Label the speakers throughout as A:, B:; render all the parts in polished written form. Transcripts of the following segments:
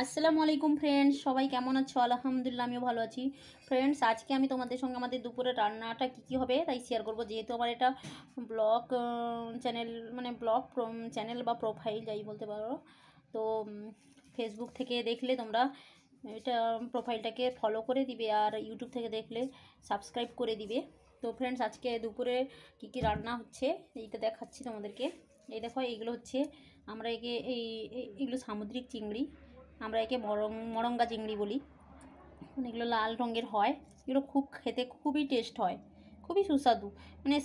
A: আসসালামু আলাইকুম ফ্রেন্ডস, সবাই কেমন আছো? আলহামদুলিল্লাহ, আমিও ভালো আছি। ফ্রেন্ডস, আজকে আমি তোমাদের সঙ্গে আমাদের দুপুরে রান্নাটা কী হবে তাই শেয়ার করব। যেহেতু আমার এটা ব্লগ চ্যানেল, মানে ব্লগ চ্যানেল বা প্রোফাইল যাই বলতে পারো, তো ফেসবুক থেকে দেখলে তোমরা এটা প্রোফাইলটাকে ফলো করে দিবে, আর ইউটিউব থেকে দেখলে সাবস্ক্রাইব করে দিবে। তো ফ্রেন্ডস, আজকে দুপুরে কী রান্না হচ্ছে এইটা দেখাচ্ছি তোমাদেরকে। এই দেখো, এইগুলো হচ্ছে আমরা এইগুলো সামুদ্রিক চিংড়ি, আমরা একে মরঙ্গা চিংড়ি বলি। এগুলো লাল রঙের হয়, এগুলো খেতে খুবই টেস্ট হয়, খুবই সুস্বাদু। মানে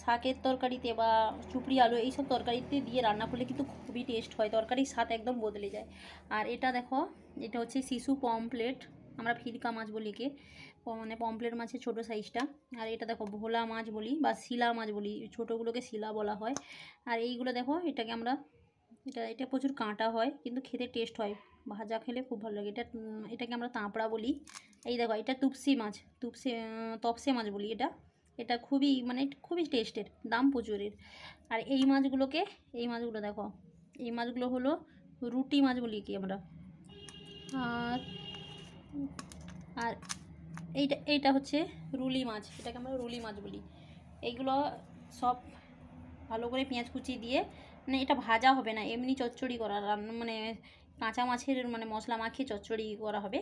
A: শাকের তরকারিতে বা চুপড়ি আলু এইসব তরকারিতে দিয়ে রান্না করলে কিন্তু খুবই টেস্ট হয়, তরকারির স্বাদ একদম বদলে যায়। আর এটা দেখো, এটা হচ্ছে শিশু পমফ্লেট, আমরা ফিরকা মাছ বলি একে, মানে পমফ্লেট মাছের ছোটো সাইজটা। আর এটা দেখো ভোলা মাছ বলি বা শিলা মাছ বলি, ছোটোগুলোকে শিলা বলা হয়। আর এইগুলো দেখো, এটাকে আমরা এটা প্রচুর কাঁটা হয় কিন্তু খেতে টেস্ট হয়, ভাজা খেলে খুব ভালো লাগে। এটাকে আমরা তাঁপড়া বলি। এই দেখো, এটা তপসে মাছ বলি। এটা খুবই টেস্টের, দাম প্রচুরের। আর এই মাছগুলো দেখো, এই মাছগুলো হলো রুটি মাছ বলি কি আমরা। আর আর এইটা হচ্ছে রুলি মাছ, এটাকে আমরা রুলি মাছ বলি। এইগুলো সব ভালো করে পেঁয়াজ কুচি দিয়ে, মানে এটা ভাজা হবে না, এমনি চচ্চড়ি করা, মানে কাঁচা মাছের মানে মশলা মাখিয়ে চচ্চড়ি করা হবে।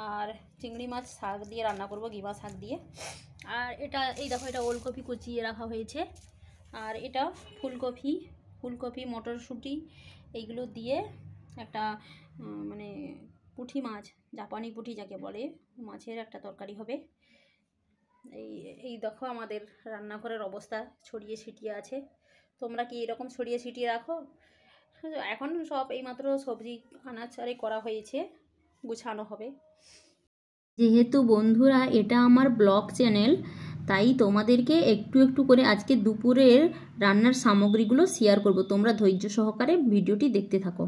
A: আর চিংড়ি মাছ শাক দিয়ে রান্না করব, গিমা শাক দিয়ে। আর এই দেখো, এটা ওলকপি কুচিয়ে রাখা হয়েছে। আর এটা ফুলকপি মটরশুঁটি এইগুলো দিয়ে একটা মানে পুঁটি মাছ, জাপানি পুঁটি যাকে বলে, মাছের একটা তরকারি হবে। এই দেখো আমাদের রান্নাঘরের অবস্থা, ছড়িয়ে ছিটিয়ে আছে। তোমরা কি এরকম ছড়িয়ে ছিটিয়ে রাখো? এখন সব এইমাত্র সবজি আনাচারে করা হয়েছে, গুছানো হবে। যেহেতু বন্ধুরা এটা আমার ব্লগ চ্যানেল, তাই তোমাদেরকে একটু একটু করে আজকে দুপুরের রান্নার সামগ্রীগুলো শেয়ার করব। তোমরা ধৈর্য সহকারে ভিডিওটি দেখতে থাকো।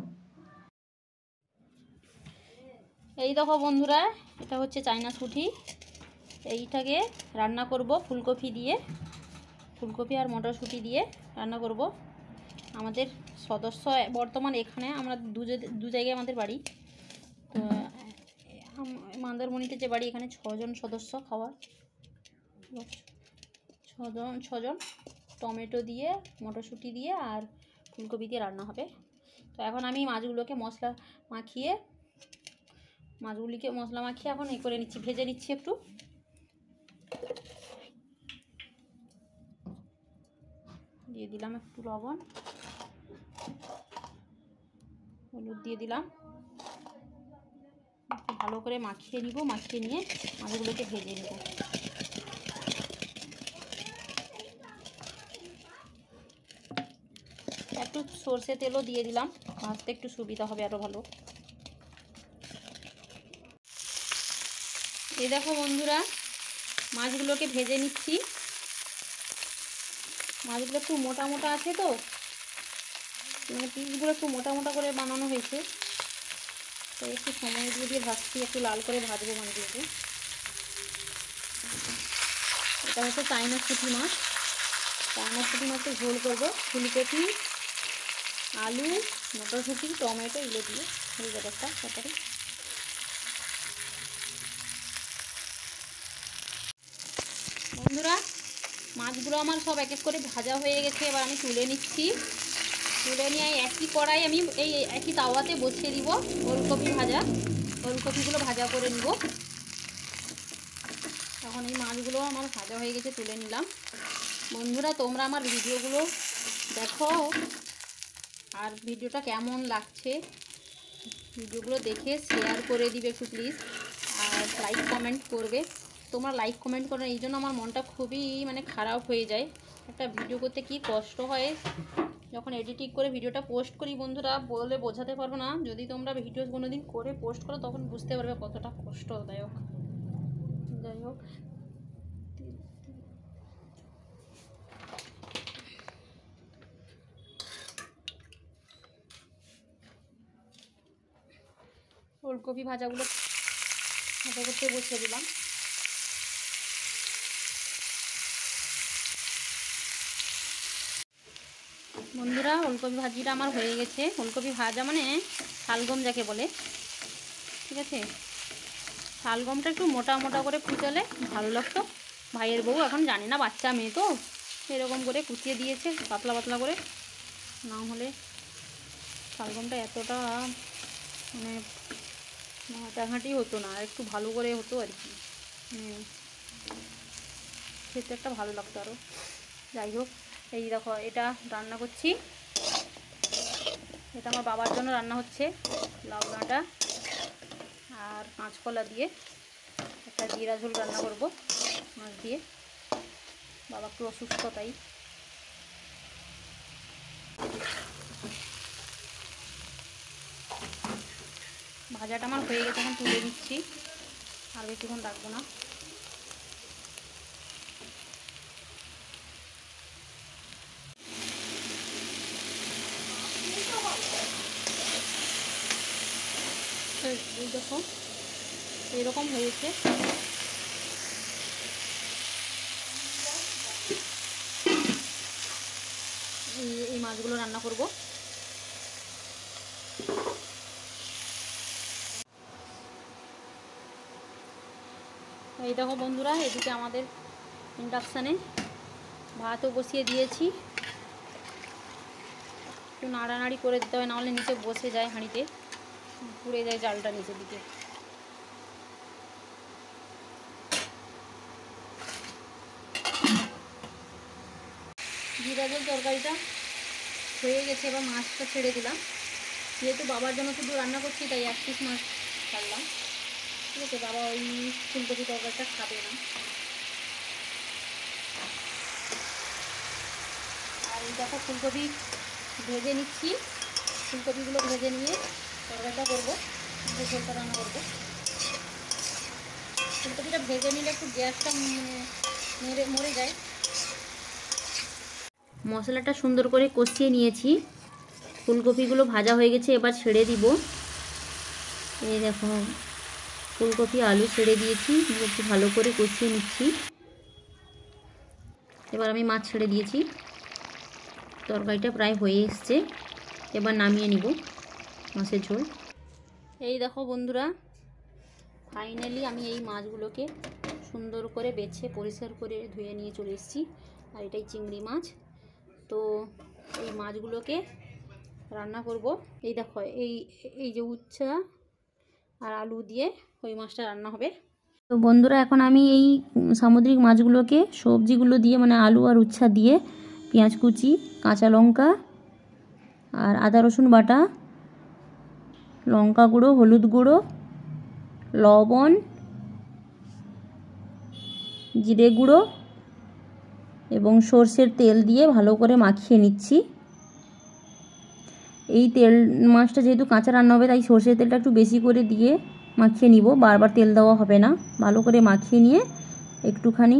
A: এই দেখো বন্ধুরা, এটা হচ্ছে চাইনা শুঁটি, এইটাকে রান্না করব ফুলকপি আর মটরশুঁটি দিয়ে রান্না করব। আমাদের সদস্য বর্তমান এখানে আমরা দু জায়গায় আমাদের বাড়ি, তো মন্দারমণিতে যে বাড়ি, এখানে 6 জন সদস্য খাওয়ার, 6 জন। টমেটো দিয়ে, মটরশুঁটি দিয়ে আর ফুলকপি দিয়ে রান্না হবে। তো এখন আমি মাছগুলিকে মশলা মাখিয়ে এখন করে নিচ্ছি, ভেজে নিচ্ছি একটু। দিয়ে দিলাম একটু লবণ, হলুদ দিয়ে দিলাম, ভালো করে মাখিয়ে নিব। মাখিয়ে নিয়ে মাছগুলোকে ভেজে নেব। একটু সর্ষে তেলও দিয়ে দিলাম, ভাজতে একটু সুবিধা হবে আরও ভালো। এই দেখো বন্ধুরা, মাছগুলোকে ভেজে নিচ্ছি। মাছগুলো একটু মোটা মোটা আছে, তো মানে পিসগুলো একটু মোটা মোটা করে বানানো হয়েছে, তো একটু সময় দিয়ে ভাজছি, একটু লাল করে ভাজবো মাছগুলোকে। এটা হচ্ছে চাইনা শুঁটি মাছের ঝোল করবো। ফুলকপি, আলু, মটরশুঁটি, টমেটো এগুলো দিয়ে হয়ে যাবে একটা তরকারি। বন্ধুরা, মাছগুলো আমার সব এক এক করে ভাজা হয়ে গেছে, এবার আমি তুলে নিচ্ছি। তুলে নিয়ে একই কড়াই আমি এই একই তাওয়াতে বসিয়ে দিব ওলকপিগুলো ভাজা করে নিব। এখন এই মাছগুলো আমার ভাজা হয়ে গেছে, তুলে নিলাম। বন্ধুরা, তোমরা আমার ভিডিওগুলো দেখো, আর ভিডিওটা কেমন লাগছে ভিডিওগুলো দেখে শেয়ার করে দিবে একটু প্লিজ, আর লাইক কমেন্ট করবে। তোমরা লাইক কমেন্ট করো, এই জন্য আমার মনটা খুবই খারাপ হয়ে যায়। একটা ভিডিও করতে কি কষ্ট হয়, যখন এডিটিং করে ভিডিওটা পোস্ট করি বন্ধুরা, বলে বোঝাতে পারবো না। যদি তোমরা ভিডিও কোনোদিন করে পোস্ট করো, তখন বুঝতে পারবে কতটা কষ্টদায়ক। যাই হোক, ওলকপি ভাজা করতে বসিয়ে দিলাম। বন্ধুরা, ওলকপি ভাজিটা আমার হয়ে গেছে। ওলকপি ভাজা মানে শালগম যাকে বলে, ঠিক আছে। শালগমটা একটু মোটা মোটা করে কুচালে ভালো লাগতো। ভাইয়ের বউ এখন জানে না, বাচ্চা মেয়ে তো এরকম করে কুচিয়ে দিয়েছে পাতলা পাতলা করে, না হলে শালগমটা এতটা মানে ঘাঁটাঘাঁটি হতো না, আর একটু ভালো করে হতো আর কি, খেতে একটা ভালো লাগতো আরও। যাই হোক, এই দেখো এটা রান্না করছি, এটা আমার বাবার জন্য রান্না হচ্ছে। লাউ ডাঁটা আর কাঁচকলা দিয়ে একটা জিরা ঝোল রান্না করব মাছ দিয়ে। বাবা একটু অসুস্থ তাই। ভাজাটা আমার হয়ে গেছে, এখন তুলে দিচ্ছি, আর বেশিক্ষণ রাখবো না। এই দেখো এইরকম হয়েছে। এই মাছগুলো রান্না করব। এই দেখো বন্ধুরা, এদিকে আমাদের ইন্ডাকশানে ভাতও বসিয়ে দিয়েছি, একটু নাড়ানাড়ি করে দিতে হয়, নাহলে নিচে বসে যায়, হাঁড়িতে পুড়ে যায় জালটা নিচের দিকে। জিরা ঝোল তরকারিটা হয়ে গেছে, এবার মাছটা ছেড়ে দিলাম। যেহেতু বাবার জন্য শুধু রান্না করছি তাই 1 পিস মাছ ছাড়লাম, ঠিক আছে। বাবা ওই ফুলকপি তরকারিটা খাবে না। আর এই দেখো ফুলকপি ভেজে নিচ্ছি, ফুলকপিগুলো ভেজে নিয়ে তরকারিটা করবো, ঝোলটা রান্না করবো। ফুলকপিটা ভেজে নিলে একটু গ্যাসটা মরে যায়। মশলাটা সুন্দর করে কষিয়ে নিয়েছি, ফুলকপিগুলো ভাজা হয়ে গেছে, এবার ছেড়ে দিব। এই দেখো ফুলকপি আলু ছেড়ে দিয়েছি, একটু ভালো করে কষিয়ে নিচ্ছি। এবার আমি মাছ ছেড়ে দিয়েছি, তরকারিটা প্রায় হয়ে এসছে, এবার নামিয়ে নিব মাছের ঝোল। এই দেখো বন্ধুরা, ফাইনালি আমি এই মাছগুলোকে সুন্দর করে বেছে পরিষ্কার করে ধুয়ে নিয়ে চলে এসেছি। আর এটাই চিংড়ি মাছ। তো এই মাছগুলোকে রান্না করব। এই দেখো এই যে উচ্ছা আর আলু দিয়ে ওই মাছটা রান্না হবে। তো বন্ধুরা, এখন আমি এই সামুদ্রিক মাছগুলোকে সবজিগুলো দিয়ে মানে আলু আর উচ্ছা দিয়ে পেঁয়াজ কুচি, কাঁচা লঙ্কা আর আদা রসুন বাটা, লঙ্কা গুঁড়ো, হলুদ গুঁড়ো, লবণ, জিরে গুঁড়ো এবং সর্ষের তেল দিয়ে ভালো করে মাখিয়ে নিচ্ছি। এই তেল মাছটা যেহেতু কাঁচা রান্না হবে তাই সর্ষের তেলটা একটু বেশি করে দিয়ে মাখিয়ে নিব, বারবার তেল দেওয়া হবে না। ভালো করে মাখিয়ে নিয়ে একটুখানি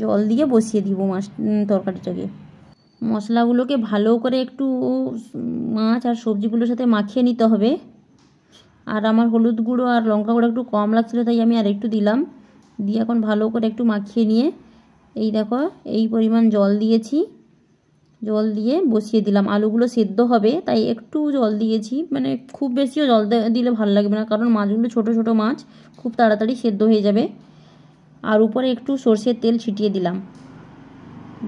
A: জল দিয়ে বসিয়ে দিব মাছ তরকারিটাকে। মশলাগুলোকে ভালো করে একটু মাছ আর সবজিগুলোর সাথে মাখিয়ে নিতে হবে। আর আমার হলুদ গুঁড়ো আর লঙ্কা গুঁড়ো একটু কম লাগছিলো তাই আমি আর একটু দিলাম, দিয়ে এখন ভালো করে একটু মাখিয়ে নিয়ে এই দেখো এই পরিমাণ জল দিয়েছি, জল দিয়ে বসিয়ে দিলাম। আলুগুলো সেদ্ধ হবে তাই একটু জল দিয়েছি, মানে খুব বেশিও জল দিলে ভালো লাগবে না, কারণ মাছগুলো ছোট ছোট মাছ, খুব তাড়াতাড়ি সেদ্ধ হয়ে যাবে। আর উপরে একটু সর্ষের তেল ছিটিয়ে দিলাম,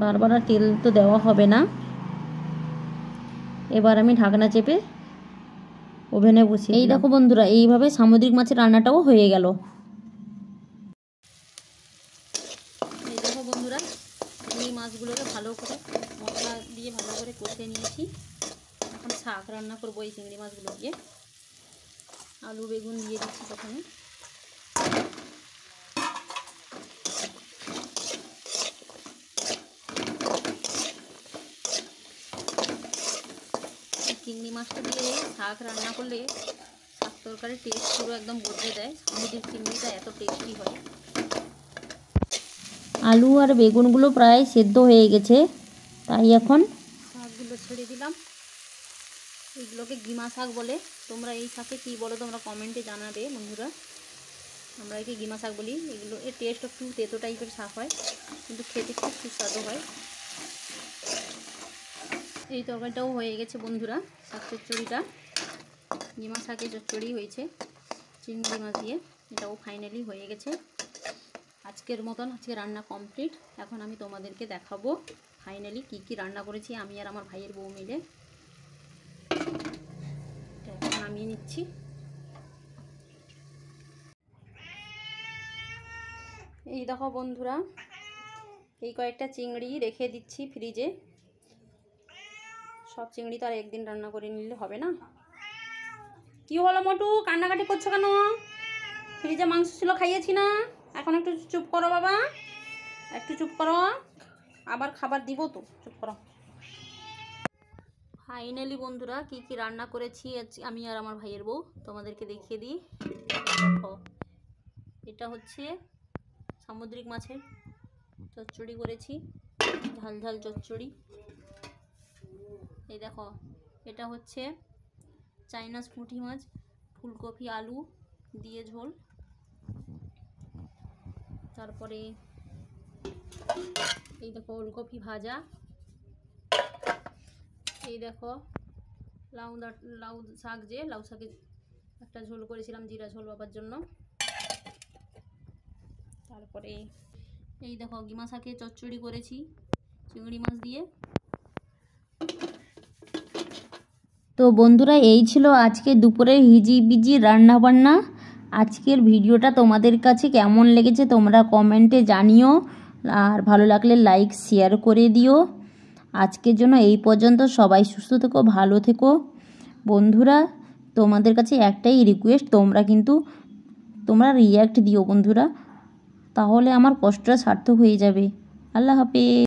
A: বারবার আর তেল তো দেওয়া হবে না। এবার আমি ঢাকনা চেপে ওভেনে বসিয়ে এই দেখো বন্ধুরা, এইভাবে সামুদ্রিক মাছের রান্নাটাও হয়ে গেল। এই দেখো বন্ধুরা, এই মাছগুলোকে ভালো করে মশলা দিয়ে ভালো করে কষিয়ে নিয়েছি। এখন শাক রান্না করবো এই চিংড়ি মাছগুলো দিয়ে। আলু বেগুন দিয়ে দিচ্ছি প্রথমে। চিংড়ি মাছটা দিয়ে শাক রান্না করলে শাক তরকারির টেস্ট পুরো একদম বদলে দেয়। সামুদ্রিক চিংড়িটা এত টেস্টি হয়। আলু আর বেগুনগুলো প্রায় সেদ্ধ হয়ে গেছে, তাই এখন শাকগুলো ছেড়ে দিলাম। এগুলোকে গিমা শাক বলে, তোমরা এই শাকে কী বলো তোমরা কমেন্টে জানাবে বন্ধুরা। আমরা একে গিমা শাক বলি। এগুলো এর টেস্ট একটু তেতো টাইপের শাক হয়, কিন্তু খেতে খুব সুস্বাদু হয়। এই তরকারিটাও হয়ে গেছে বন্ধুরা, শাক চচ্চড়িটা। গিমা শাকের চচ্চড়ি হয়েছে চিংড়ি মাছ দিয়ে, এটাও ফাইনালি হয়ে গেছে। আজকের মতন আজকে রান্না কমপ্লিট। এখন আমি তোমাদেরকে দেখাবো ফাইনালি কি কি রান্না করেছি আমি আর আমার ভাইয়ের বউ মিলে। এখন নামিয়ে নিচ্ছি। এই দেখো বন্ধুরা, এই কয়েকটা চিংড়ি রেখে দিচ্ছি ফ্রিজে। সব চিংড়ি তো আর একদিন রান্না করে নিলে হবে না। কি হলো মোটু, কান্নাকাটি করছো কেন? ফ্রিজে মাংস ছিল, খাইয়েছি না? এখন একটু চুপ করো বাবা, একটু চুপ করো, আবার খাবার দিব তো, চুপ করো। ফাইনালি বন্ধুরা কি কি রান্না করেছি আমি আর আমার ভাইয়ের বউ তোমাদেরকে দেখিয়ে দিই। দেখো, এটা হচ্ছে সামুদ্রিক মাছের চচ্চড়ি করেছি, ঝাল ঝাল চচ্চড়ি। এই দেখো, এটা হচ্ছে চাইনাস পুঁটি মাছ ফুলকপি আলু দিয়ে ঝোল। তারপরে এই দেখো ওলকপি ভাজা। এই দেখো লাউ শাক, যে লাউ শাকের একটা ঝোল করেছিলাম জিরা ঝোল বাবার জন্য। তারপরে এই দেখো গিমা শাকের চচ্চড়ি করেছি চিংড়ি মাছ দিয়ে। তো বন্ধুরা, এই ছিল আজকে দুপুরের হিজিবিজি রান্নাবান্না। আজকের ভিডিওটা তোমাদের কাছে কেমন লেগেছে তোমরা কমেন্টে জানিও, আর ভালো লাগলে লাইক শেয়ার করে দিও। আজকের জন্য এই পর্যন্ত। সবাই সুস্থ থেকো, ভালো থেকো। বন্ধুরা, তোমাদের কাছে একটাই রিকোয়েস্ট, তোমরা রিয়্যাক্ট দিও বন্ধুরা, তাহলে আমার কষ্টটা সার্থক হয়ে যাবে। আল্লাহ হাফেজ।